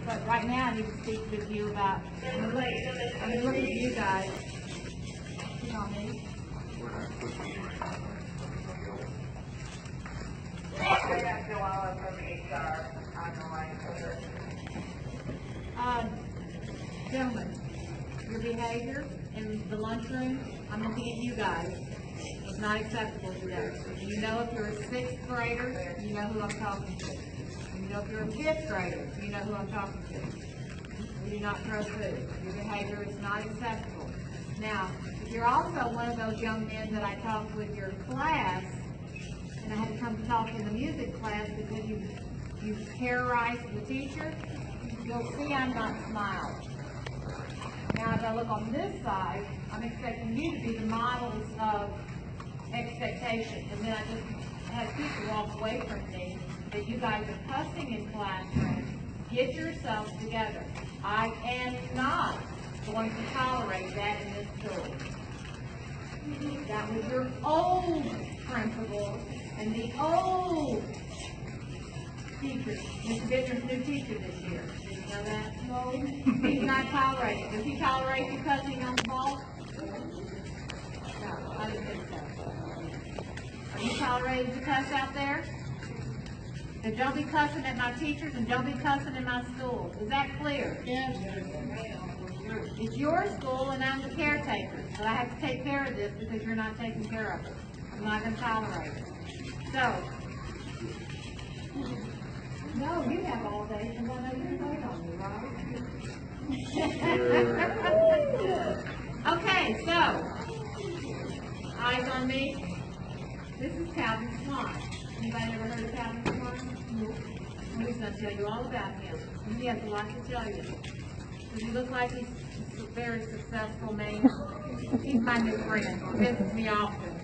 But right now, I need to speak with you about, I'm going to look at you guys. You know me. Gentlemen, your behavior in the lunchroom, I'm looking at you guys, was not acceptable today. You know if you're a sixth grader, you know who I'm talking to. You know if you're a fifth grader, you know who I'm talking to. We do not throw food. Your behavior is not acceptable. Now, if you're also one of those young men that I talked with your class, and I had to come talk in the music class because you terrorized the teacher, you'll see I'm not smiling. Now, as I look on this side, I'm expecting you to be the models of expectation. And then I just had people walk away from me that you guys are cussing in classroom. Get yourselves together. I am not going to tolerate that in this school. That was your old principal and the old teacher. Mr. Bittner's new teacher this year. Did you know that? No. He's not tolerating. Does he tolerate you cussing on the ball? No, I didn't think so. Are you tolerated to cuss out there? Then don't be cussing at my teachers and don't be cussing in my school. Is that clear? Yes. It's your school and I'm the caretaker. But I have to take care of this because you're not taking care of it. I'm not going to tolerate it. So, no, you have all day because I know you're wait on me, right? Okay, so, eyes on me. This is Calvin Swan. Anybody ever heard of Calvin Swan? No. He's going to tell you all about him. And he has a lot to tell you. Does he look like he's a very successful man? He's my new friend. He visits me often.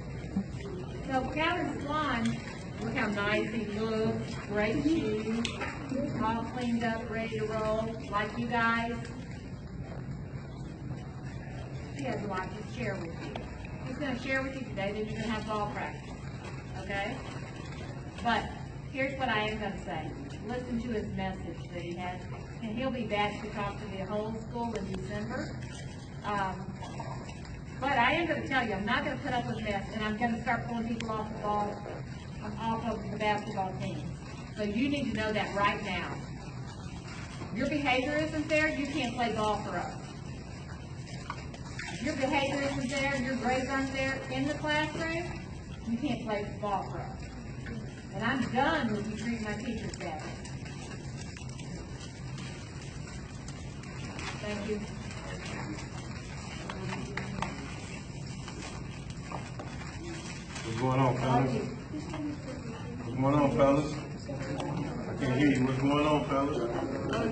So Calvin Swan, look how nice he looks. Great shoes. All cleaned up, ready to roll. Like you guys. He has a lot to share with you. He's going to share with you today that you're going to have ball practice. Okay? But here's what I am going to say. Listen to his message that he has. And he'll be back to talk to the whole school in December. But I am going to tell you, I'm not going to put up with mess, and I'm going to start pulling people off the ball, off of the basketball team. So you need to know that right now. Your behavior isn't there, you can't play ball for us. If your behavior isn't there, your grades aren't there in the classroom, you can't play ball for us. And I'm done with you treating my teachers bad. Thank you. What's going on, fellas? What's going on, fellas? I can't hear you. What's going on, fellas?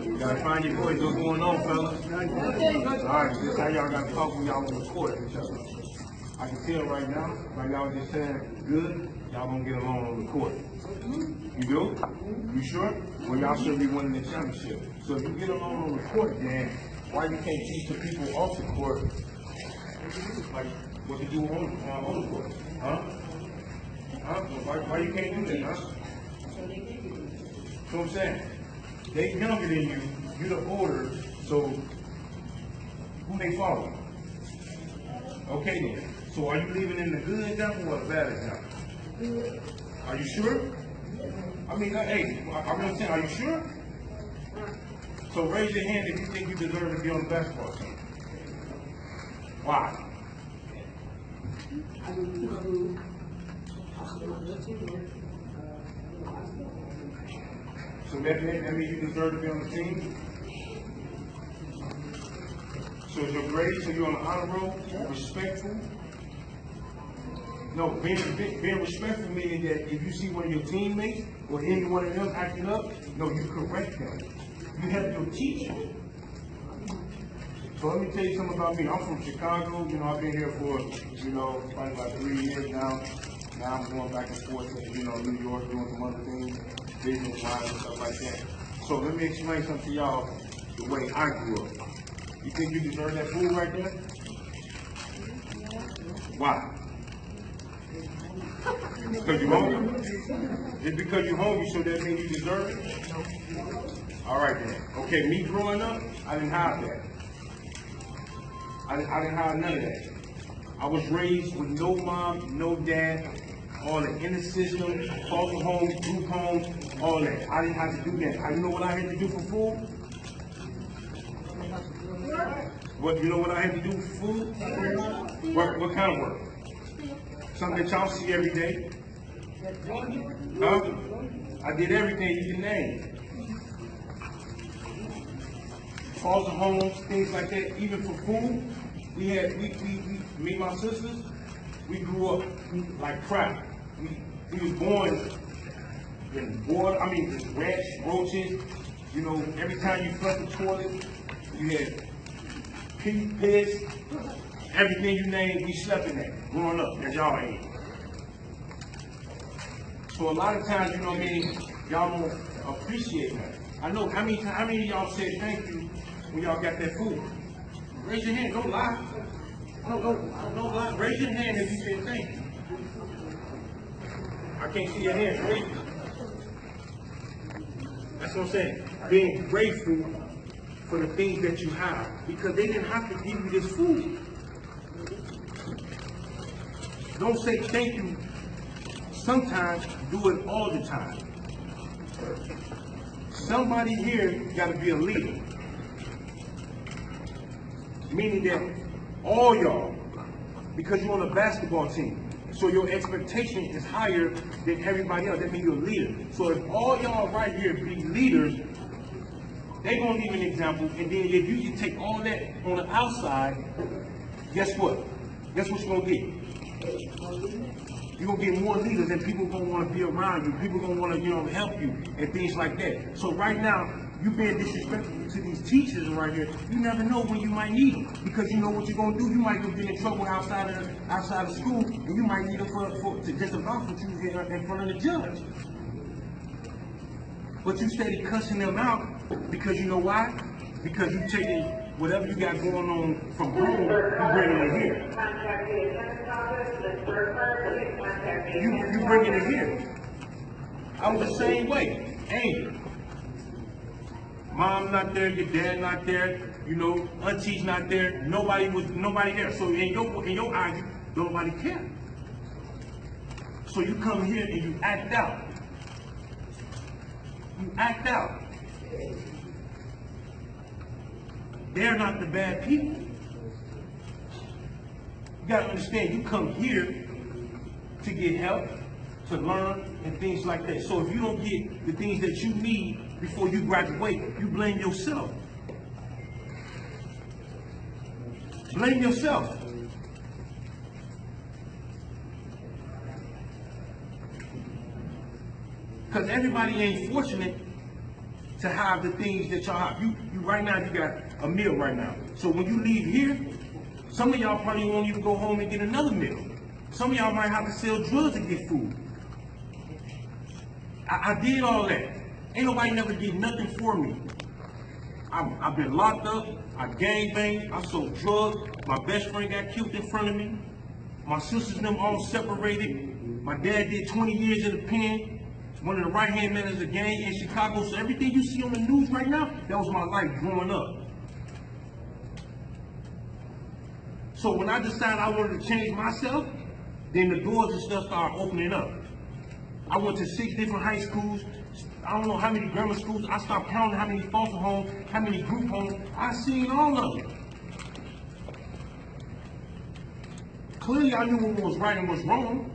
You gotta find your voice. What's going on, fellas? Alright, this is how y'all gotta talk when y'all on the court with each other. I can tell right now, like y'all just saying, good, y'all gonna get along on the court. You do? You sure? Well, y'all should be winning the championship. So if you get along on the court, then why you can't teach the people off the court, like what to do on the court? Huh? Why you can't do that, huh? So I'm saying, they younger than you, you're the older, so who they follow? Okay then. So are you leaving in the good example or the bad example? Are you sure? I mean, hey, I'm just saying, are you sure? So raise your hand if you think you deserve to be on the basketball team. Why? So that means you deserve to be on the team? So is your grade, so you're on the honor roll, respectful? No, being respectful meaning that if you see one of your teammates or any one of them acting up, no, you correct them. You have your teacher. So let me tell you something about me. I'm from Chicago. You know, I've been here for, probably about 3 years now. Now I'm going back and forth to, New York, doing some other things, business-wise and stuff like that. So let me explain something to y'all the way I grew up. You think you deserve that food right there? Why? Because you're hungry? It's because you're hungry, so that means you deserve it? All right then. Okay, me growing up, I didn't have that. I didn't have none of that. I was raised with no mom, no dad, all the inner system, foster homes, group homes, all that. I didn't have to do that. You know what I had to do for food? What, you know what I had to do for food? What kind of work? Something that y'all see every day? Huh? I did everything you can name. Foster homes, things like that. Even for food, me and my sisters, we grew up like crap. We was born in water, just rats, roaches. You know, every time you flush the toilet, you had piss, everything you name, we slept in that growing up, as y'all ate. So a lot of times, you know what I mean, y'all don't appreciate that. I know, how many of y'all said thank you when y'all got that food? Raise your hand, don't lie. Don't lie. Raise your hand if you said thank you. I can't see your hand, raise it. That's what I'm saying. Being grateful for the things that you have, because they didn't have to give you this food. Don't say thank you sometimes, do it all the time. Somebody here got to be a leader. Meaning that all y'all, because you're on a basketball team, so your expectation is higher than everybody else. That means you're a leader. So if all y'all right here be leaders, they're going to leave an example, and then if you can take all that on the outside, guess what? Guess what you're going to get? You're going to get more leaders, and people are going to want to be around you. People are going to want to, help you, and things like that. So right now, you being disrespectful to these teachers right here, you never know when you might need them. Because you know what you're going to do. You might get in trouble outside of school, and you might need them to just vouch for you in front of the judge. But you steady cussing them out because you know why? Because you taking whatever you got going on from home, you bringing it here. You bringing it here. I was the same way. Angry. Mom not there, your dad not there, auntie's not there, nobody there. So in your eyes, nobody care. So you come here and you act out. You act out. They're not the bad people. You gotta understand, you come here to get help, to learn, and things like that. So if you don't get the things that you need before you graduate, you blame yourself. Blame yourself. Because everybody ain't fortunate to have the things that y'all have. You right now, you got a meal right now. So when you leave here, some of y'all probably won't even go home and get another meal. Some of y'all might have to sell drugs to get food. I did all that. Ain't nobody never did nothing for me. I've been locked up, I gangbanged, I sold drugs, my best friend got killed in front of me, my sisters and them all separated, my dad did 20 years in the pen, one of the right-hand men of the gang in Chicago. So everything you see on the news right now, that was my life growing up. So when I decided I wanted to change myself, then the doors and stuff started opening up. I went to 6 different high schools. I don't know how many grammar schools. I stopped counting how many foster homes, how many group homes. I seen all of them. Clearly, I knew what was right and what was wrong.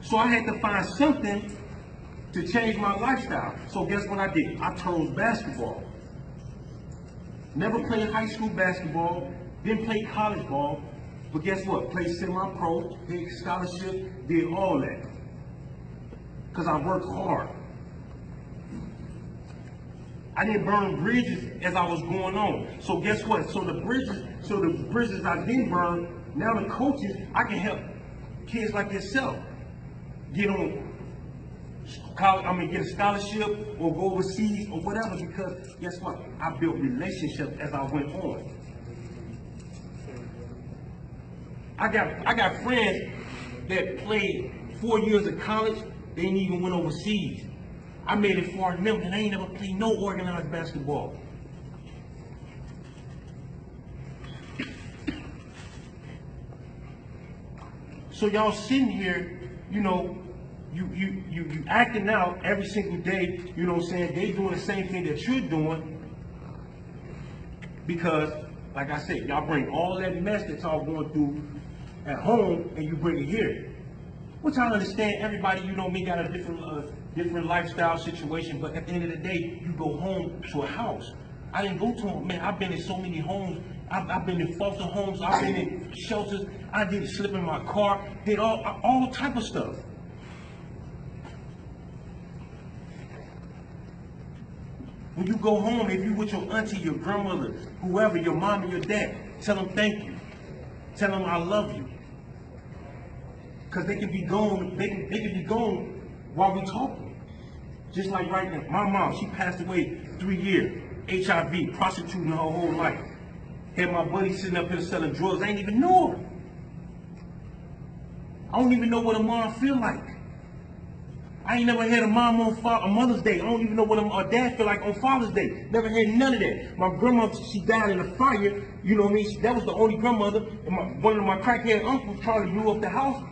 So I had to find something to change my lifestyle. So guess what I did? I chose basketball. Never played high school basketball. Didn't play college ball. But guess what? Played semi-pro, did scholarship, did all that. Because I worked hard. I didn't burn bridges as I was going on. So guess what? So the bridges I didn't burn, now the coaches, I can help kids like yourself get on college, get a scholarship or go overseas or whatever, because guess what? I built relationships as I went on. I got friends that played 4 years of college, they didn't even went overseas. I made it far in them, and I ain't never played no organized basketball. So y'all sitting here, you know, you acting out every single day, you know what I'm saying? They doing the same thing that you're doing because, like I said, y'all bring all that mess that y'all going through at home and you bring it here. Which I understand everybody, you know me, got a different lifestyle situation, but at the end of the day, you go home to a house. I didn't go to them, man, I've been in so many homes. I've been in foster homes, I've been in shelters, I did slip in my car, did all type of stuff. When you go home, if you with your auntie, your grandmother, whoever, your mom and your dad, tell them thank you. Tell them I love you. Because they can be gone, they can be gone while we talking. Just like right now, my mom, she passed away 3 years, HIV, prostituting her whole life. Had my buddy sitting up here selling drugs, I ain't even know her. I don't even know what a mom feel like. I ain't never had a mom on Mother's Day. I don't even know what a dad feel like on Father's Day. Never had none of that. My grandma, she died in a fire, you know what I mean? That was the only grandmother. And one of my crackhead uncles probably blew up the house.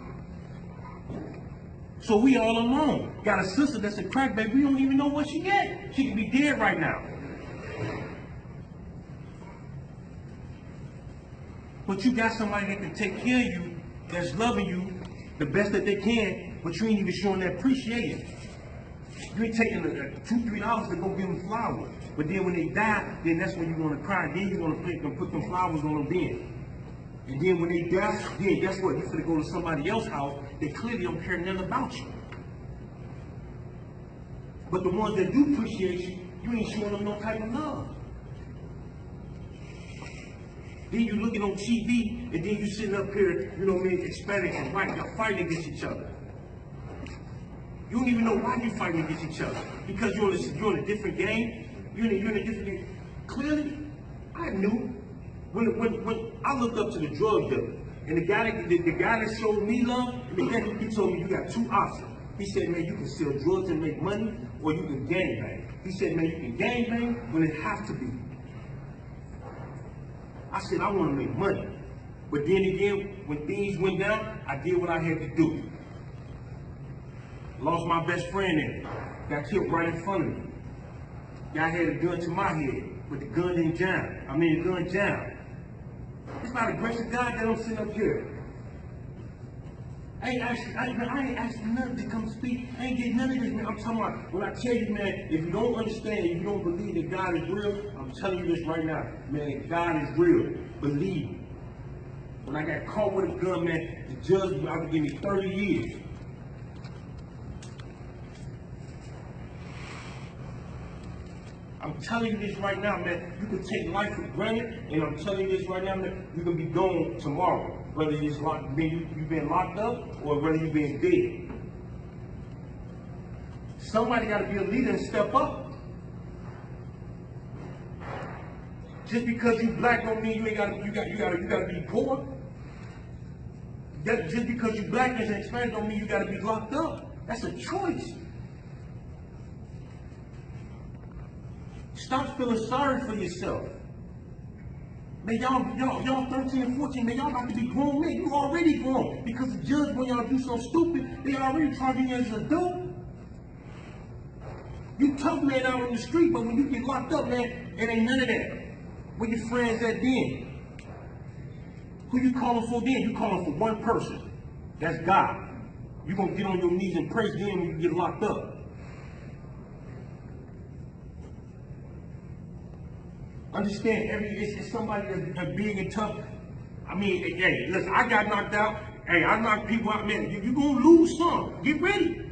So we all alone. Got a sister that's a crack baby. We don't even know what she get. She could be dead right now. But you got somebody that can take care of you, that's loving you the best that they can, but you ain't even showing that appreciation. You ain't taking $2, $3 to go give them flowers. But then when they die, then that's when you want to cry. Then you want to put them flowers on them then. And then when they die, then guess what? You're going to go to somebody else's house that clearly don't care nothing about you. But the ones that do appreciate you, you ain't showing them no type of love. Then you looking on TV, and then you sitting up here, you know what I mean, Hispanic and white, y'all fighting against each other. You don't even know why you're fighting against each other. Because you're in a different game. You're in a different game. Clearly, I knew. When I looked up to the drug dealer, and the guy that showed me love, he told me you got two options. He said, man, you can sell drugs and make money, or you can gangbang. He said, man, you can gangbang when it has to be. I said, I want to make money. But then again, when things went down, I did what I had to do. Lost my best friend in it. Got killed right in front of me. Guy had a gun to my head, but the gun didn't jam. The gun jammed. It's by the grace of God that I'm sitting up here. I ain't asking nothing to come speak. I ain't getting none of this, man. I'm talking about, when I tell you, man, if you don't understand, if you don't believe that God is real, I'm telling you this right now. Man, God is real. Believe me. When I got caught with a gun, man, the judge was out to give me 30 years. I'm telling you this right now, man. You can take life for granted, and I'm telling you this right now, man. You can be gone tomorrow, whether you've been locked up or whether you've been dead. Somebody got to be a leader and step up. Just because you black don't mean you gotta be poor. Just because you black and Hispanic don't mean you gotta be locked up. That's a choice. Stop feeling sorry for yourself. Man, y'all 13 and 14, man, y'all about to be grown men. You already grown. Because the judge, when y'all do something stupid, they already charging you as an adult. You tough man out on the street, but when you get locked up, man, it ain't none of that. Where your friends at then? Who you calling for then? You calling for one person. That's God. You gonna get on your knees and praise Him when you get locked up. Understand, it's somebody that's big and tough. I mean, hey, listen, I got knocked out. Hey, I knocked people out, man. You're gonna lose some. Get ready.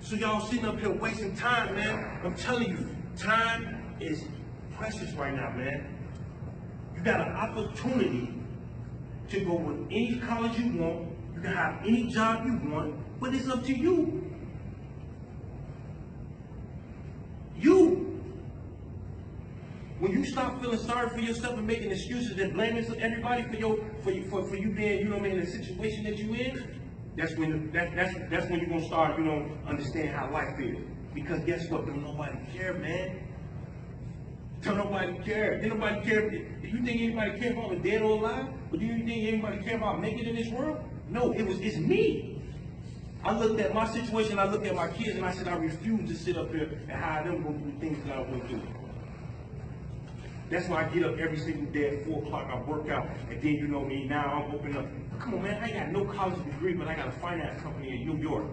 So y'all sitting up here wasting time, man. I'm telling you, time is precious right now, man. You got an opportunity to go with any college you want. You can have any job you want, but it's up to you. You. When you stop feeling sorry for yourself and making excuses and blaming everybody for you being, you know what I mean, in the situation that you in, that's when you're gonna start, you know, understand how life is. Because guess what? Don't nobody care, man. Don't nobody care. Did nobody care? Do you think anybody care about the dead or alive? Or do you think anybody care about making it in this world? No, it's me. I looked at my situation, I looked at my kids, and I said I refuse to sit up here and hire them go through things that I went through. That's why I get up every single day at 4 o'clock, I work out, and then you know me, now I'm opening up. Come on, man, I ain't got no college degree, but I got a finance company in New York.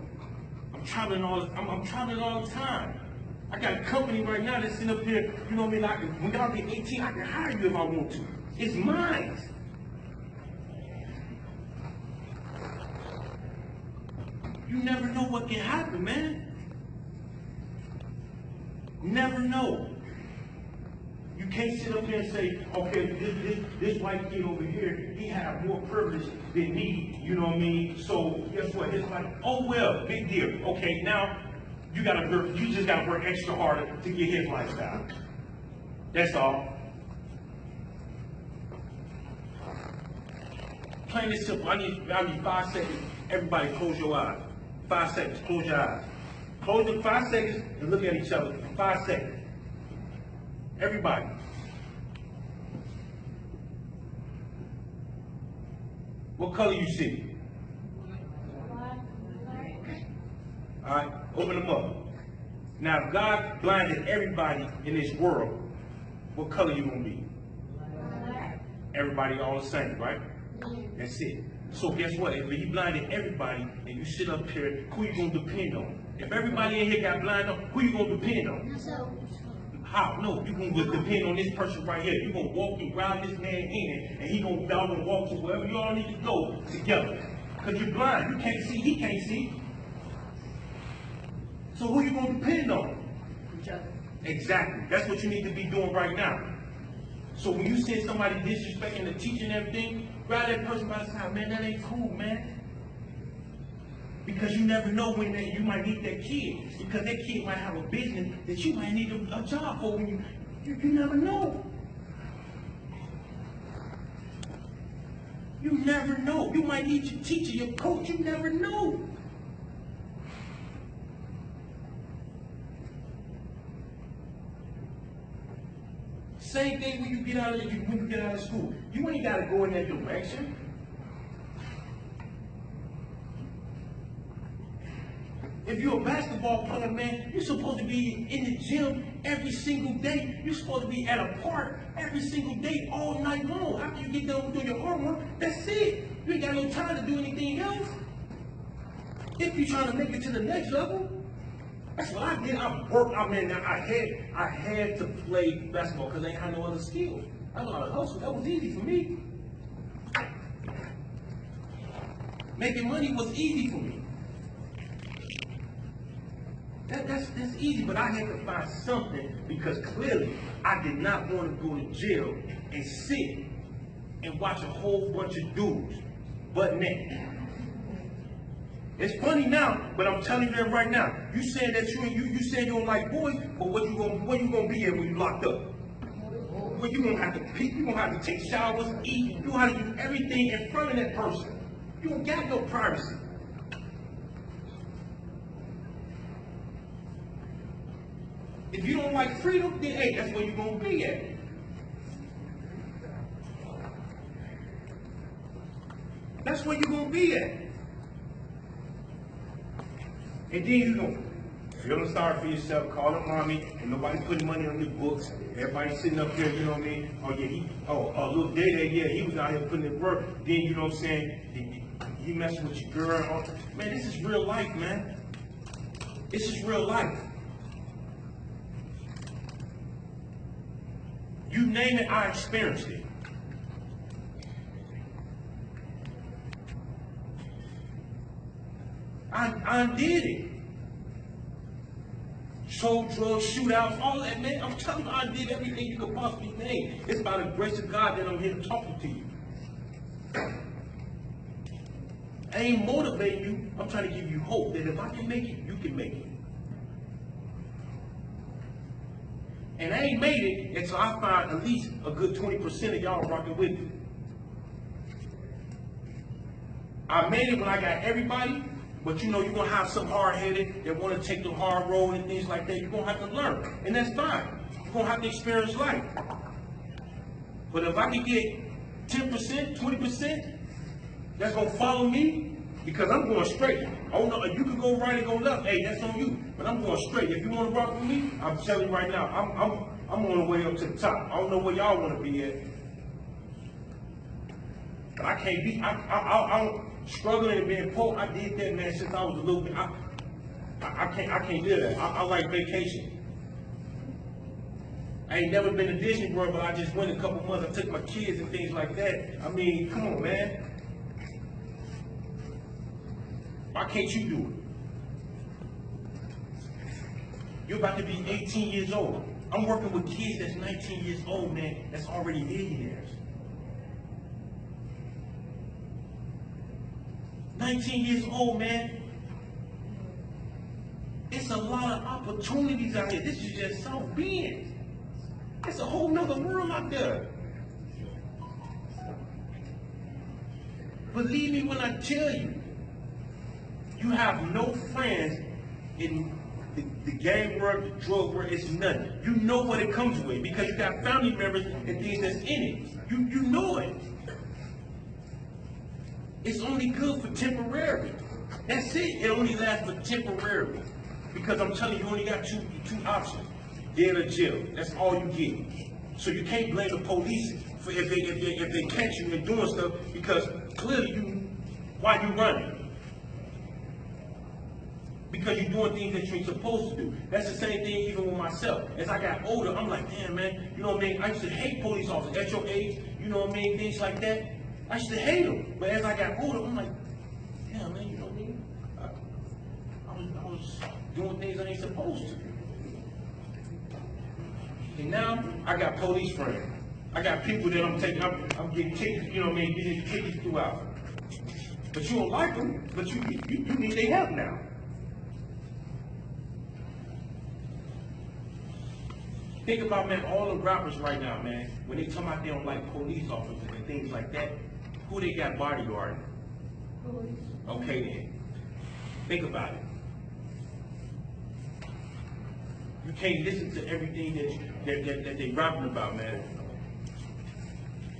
I'm traveling all the time. I got a company right now that's sitting up here, you know what I mean, when y'all get 18, I can hire you if I want to. It's mine. You never know what can happen, man. You never know. You can't sit up here and say, okay, this white kid over here, he had more privilege than me, you know what I mean? So guess what? It's like, oh well, big deal. Okay, now you just gotta work extra harder to get his lifestyle. That's all. Plain and simple. I need 5 seconds. Everybody close your eyes. 5 seconds, close your eyes. Close the 5 seconds and look at each other. 5 seconds. Everybody. What color you see? All right, open them up. Now, if God blinded everybody in this world, what color you gonna be? Everybody all the same, right? That's it. So guess what? If he blinded everybody and you sit up here, who you gonna depend on? If everybody in here got blinded, who you gonna depend on? How? No, you gonna depend on this person right here. You gonna walk and grab this man's hand, and y'all gonna walk to wherever you all need to go together. Cause you're blind. You can't see. He can't see. So who you gonna depend on? Each other. Exactly. That's what you need to be doing right now. So when you see somebody disrespecting the teacher and everything, grab that person by the side, man, that ain't cool, man. Because you never know when you might need that kid. Because that kid might have a business that you might need a job for when you never know. You never know. You might need your teacher, your coach, you never know. Same thing when you get out of school. You ain't gotta go in that direction. If you're a basketball player, man, you're supposed to be in the gym every single day. You're supposed to be at a park every single day, all night long. After you get done doing your homework, that's it. You ain't got no time to do anything else. If you're trying to make it to the next level, that's what I did. I had to play basketball because I ain't had no other skills. I know how to hustle. That was easy for me. Making money was easy for me. That's easy, but I had to find something because clearly I did not want to go to jail and sit and watch a whole bunch of dudes butt naked. It's funny now, but I'm telling you that right now. You said that you said you don't like boys, but where you gonna be at when you locked up? Well, you gonna have to pee, you gonna have to take showers, eat, you gonna have to do everything in front of that person. You don't got no privacy. If you don't like freedom, then hey, that's where you're gonna be at. That's where you're gonna be at. And then you know, feeling sorry for yourself, calling mommy, and nobody putting money on your books. Everybody sitting up here, you know what I mean? Oh, little Day, yeah, he was out here putting in work. Then you know what I'm saying? He messing with your girl. Man, this is real life, man. This is real life. You name it, I experienced it. I did it. Sold drugs, shootouts, all that, man. I'm telling you, I did everything you could possibly name. It's by the grace of God that I'm here talking to you. I ain't motivating you. I'm trying to give you hope that if I can make it, you can make it. And I ain't made it until I find at least a good 20% of y'all rocking with me. I made it when I got everybody, but you know you're going to have some hard-headed that want to take the hard road and things like that. You're going to have to learn, and that's fine. You're going to have to experience life. But if I can get 10%, 20%, that's going to follow me, because I'm going straight. Oh no, you can go right and go left. Hey, that's on you. But I'm going straight. If you want to rock with me, I'm telling you right now, I'm on the way up to the top. I don't know where y'all want to be at. But I can't be, I'm struggling and being poor. I did that, man, since I was a little bit. I can't do that. I like vacation. I ain't never been to Disney World, but I just went a couple months. I took my kids and things like that. I mean, come on, man. Why can't you do it? You're about to be 18 years old. I'm working with kids that's 19 years old, man, that's already millionaires. 19 years old, man. It's a lot of opportunities out here. This is just South Bend. It's a whole nother world out there. Believe me when I tell you, you have no friends in the gang world, the drug world. It's nothing. You know what it comes with because you got family members and things that's in it. You know it. It's only good for temporary. That's it. It only lasts for temporary. Because I'm telling you, you only got two options. Dead or jail. That's all you get. So you can't blame the police for if they catch you and doing stuff, because clearly why you running? Because you're doing things that you ain't supposed to do. That's the same thing even with myself. As I got older, I'm like, damn, man, you know what I mean? I used to hate police officers at your age, you know what I mean? Things like that. I used to hate them. But as I got older, I'm like, damn, man, you know what I mean? I was doing things I ain't supposed to. And now I got police friends. I got people that I'm getting tickets, you know what I mean, getting tickets throughout. But you don't like them, but you need their help now. Think about, man, all the rappers right now, man, when they talk about they don't like police officers and things like that, who they got bodyguarding? Police. Okay then. Think about it. You can't listen to everything that they rapping about, man.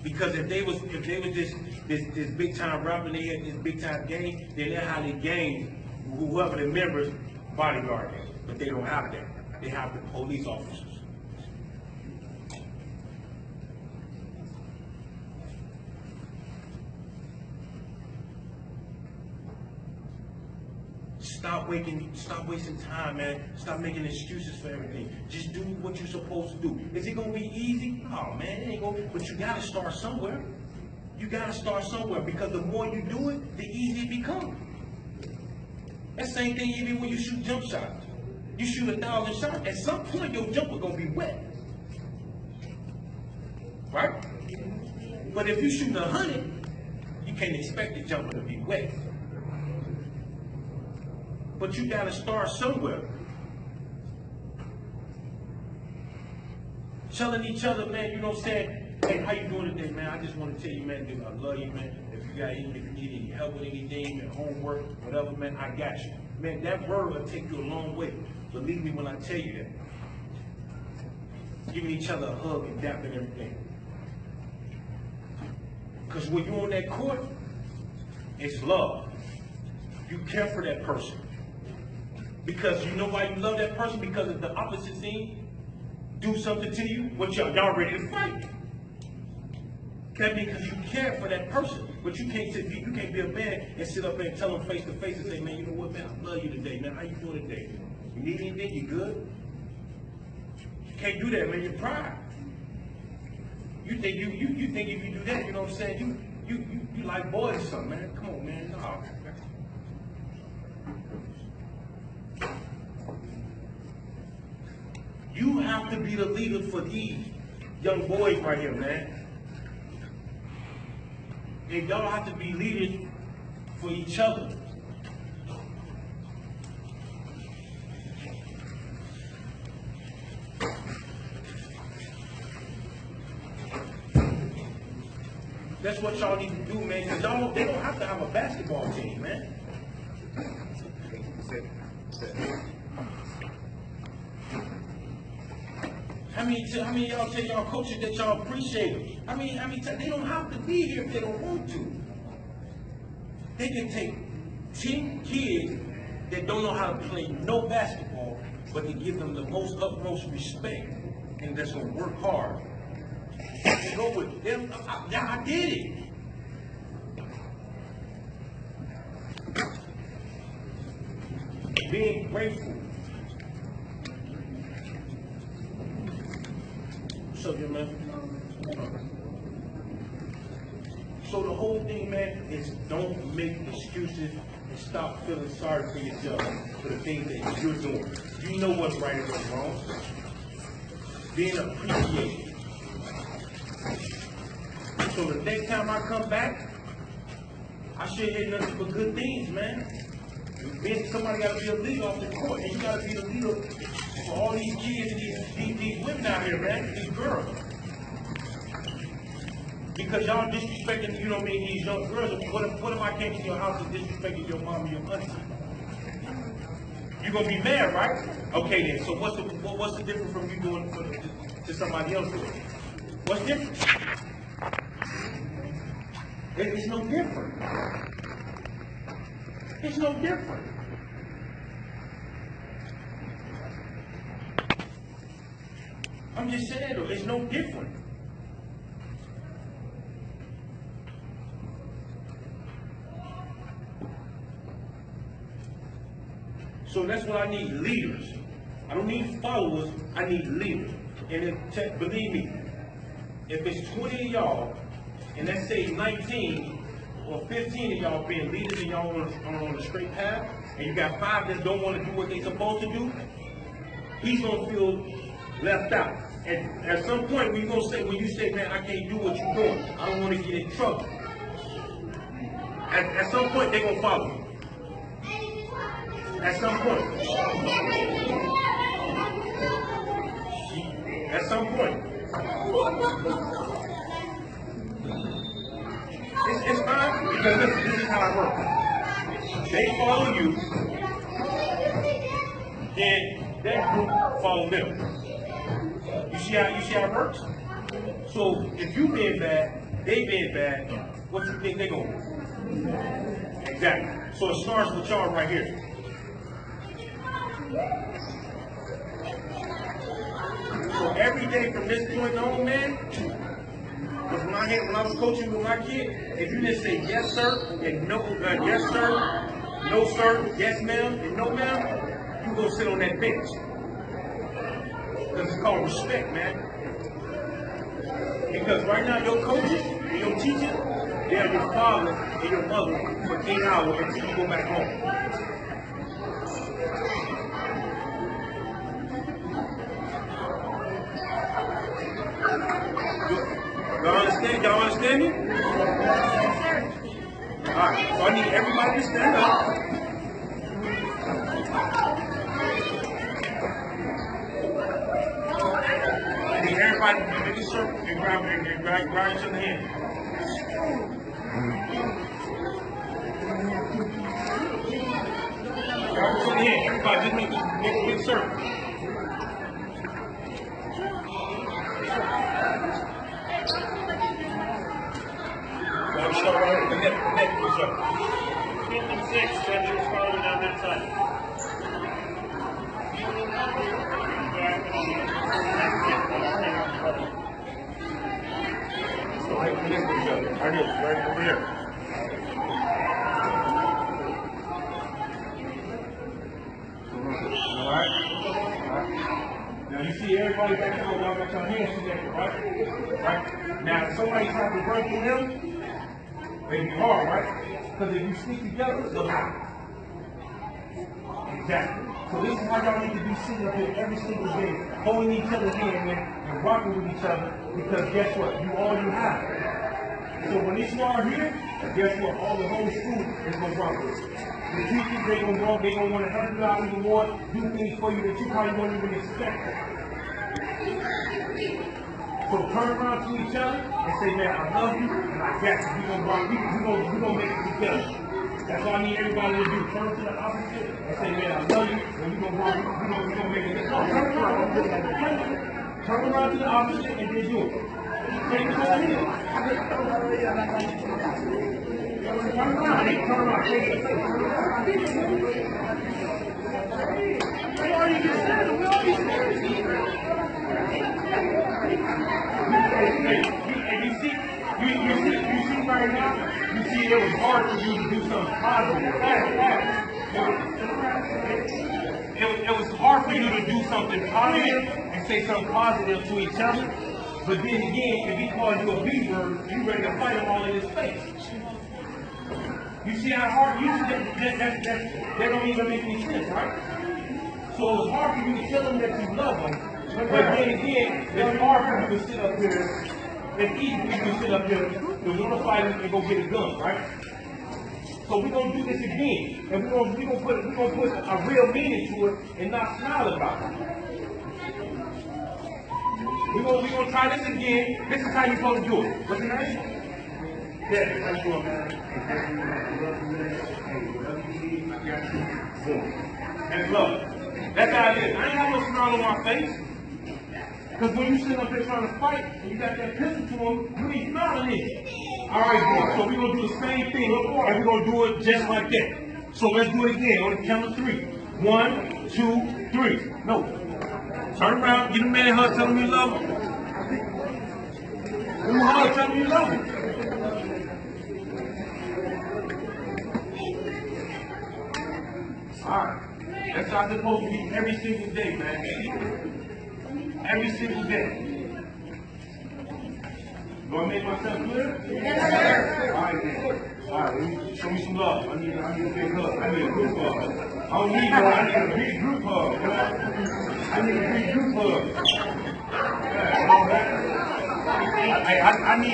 Because if they was this big time rapper, they had this big time gang, then that's how they gang whoever the members bodyguard them. But they don't have that. They have the police officers. Stop wasting time, man. Stop making excuses for everything. Just do what you're supposed to do. Is it gonna be easy? Oh man, it ain't gonna. But you gotta start somewhere. You gotta start somewhere, because the more you do it, the easier it becomes. That same thing even when you shoot jump shots. You shoot 1,000 shots. At some point, your jumper gonna be wet, right? But if you shoot 100, you can't expect the jumper to be wet. But you gotta start somewhere. Telling each other, man, you know what I'm saying? Hey, how you doing today, man? I just want to tell you, man, I love you, man. If you need any help with anything, your homework, whatever, man, I got you. Man, that word will take you a long way. Believe me when I tell you that. Giving each other a hug and dapping everything. Because when you're on that court, it's love. You care for that person. Because you know why you love that person? Because if the opposite team do something to you, what y'all ready to fight. That means because you care for that person. But you can't be a man and sit up there and tell them face to face and say, man, you know what, man, I love you today, man. How you doing today? You need anything? You good? You can't do that, man. You're pride. You think if you do that, you know what I'm saying? You like boys or something, man. Come on, man. No. You have to be the leader for these young boys right here, man. And y'all have to be leaders for each other. That's what y'all need to do, man. Cause y'all, they don't have to have a basketball team, man. How many of y'all tell y'all coaches that y'all appreciate them? They don't have to be here if they don't want to. They can take 10 kids that don't know how to play no basketball, but they give them the most utmost respect, and that's gonna work hard. And go with them. I did it. Being grateful. What's up, young man? So the whole thing, man, is don't make excuses and stop feeling sorry for yourself for the things that you're doing. You know what's right and what's wrong. Being appreciated. So the next time I come back, I should hear nothing but good things, man. Then somebody got to be a leader off the court, and you got to be the leader for all these kids and these women out here, man, these girls. Because y'all disrespecting, you know what I mean, these young girls. What if I came to your house and disrespected your mom and your auntie? You're gonna be mad, right? Okay then. So what's the difference from you doing it to somebody else doing it? What's different? It's no different. It's no different. I'm just saying though, it's no different. So that's what I need, leaders. I don't need followers, I need leaders. And believe me, if it's 20 of y'all, and let's say 19 or 15 of y'all being leaders and y'all on a straight path, and you got 5 that don't want to do what they're supposed to do, he's gonna feel left out. And at some point, when you say, man, I can't do what you're doing, I don't want to get in trouble. At some point, they're gonna follow you. At some point. At some point. It's fine, because this is how it works. They follow you, then that group follow them. You see how it works? So if you being bad, they being bad, what you think they gonna do? Exactly. So it starts with y'all right here. So every day from this point on, man, because when I was coaching with my kid, if you didn't say yes sir and no yes sir, no sir, yes ma'am, and no ma'am, you gonna sit on that bench. Because it's called respect, man. Because right now your coaches and your teachers, they are your father and your mother for 8 hours until you go back home. Y'all understand me? Alright, so I need everybody to stand up. I need everybody to make a circle and grab each other's hand. Grab each other's hand. Everybody just make a big circle. Start right here, connect with each other. 5th and 6th, Benjamin's following down that side. So right connect with each other. Right here, right over here. Alright? Now you see everybody back there, y'all got your hands connected, right? Right? Now if somebody tries to run through them, it'll be hard, right? Because if you stick together, they'll happen. Exactly. So this is how y'all need to be sitting up here every single day, holding each other's hand and rocking with each other, because guess what? You all you have. So when this y'all here, guess what? All the whole school is going to rock with you. The teachers, they're going to want to help you out even more, do things for you that you probably won't even expect. So So turn around to each other and say, man, I love you and I got you. We gonna make it together. That's all I need everybody to do. Turn to the opposite and say, man, I love you and we gonna make it together. Turn around to the opposite and then do it. Take it over here. Turn around. Hey, turn around. Hey, you see right now, you see it was hard for you to do something positive. It was hard for you to do something positive and say something positive to each other. But then again, if he calls you a B-word, you ready to fight him all in his face. You see how hard, you see that don't even make any sense, right? So it's hard for you to tell them that you love them, but then again, it's hard for you to sit up here, it's easy for you to sit up here and want to fight and go get a gun, right? So we're gonna do this again, and we're gonna put a real meaning to it and not smile about it. We're gonna try this again. This is how you're supposed to do it. What's your name? Yeah, how you doing, man? And look, that's how it is. I ain't got no smile on my face. Because when you sit up there trying to fight and you got that pistol to him, you ain't smiling at it. Alright, then. So we're going to do the same thing. And we're going to do it just like that. So let's do it again on the count of 3. 1, 2, 3. No. Turn around, get a man a hug, tell him you love him. Give him a hug, tell him you love him. Alright. That's how it's supposed to be every single day, man. Every single day. Do I make myself clear? Yes, sir. Alright, then. Alright, show me some love. I need a big hug. I need a group hug. I don't need one. I need a big group hug. I need a big group hug. I need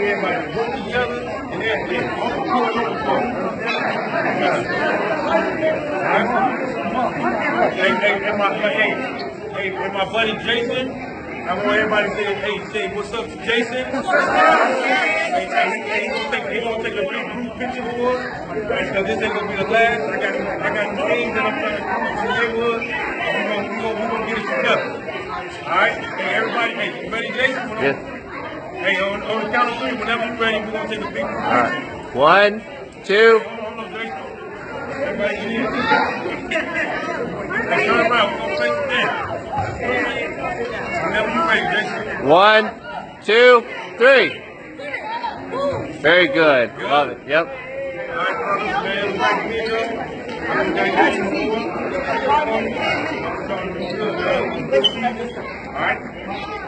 everybody to work together and everything. Hey, my buddy Jason, I want everybody to say, what's up to Jason? He's gonna take a big group picture for us, because this ain't gonna be the last. I got things that I'm trying to come up to the neighborhood. We're gonna get it together. Alright? Hey, everybody, hey, you ready, Jason? Yes. Hey, on the count of 3, whenever you're ready, we're gonna take a big group picture. Alright. 1, 2. Hold on, Jason. Everybody get in. Hey, turn around, we're gonna place it down. Whenever you're ready, Jason. 1, 2, 3. Very good. Love it. Yep. Alright, man, Alright.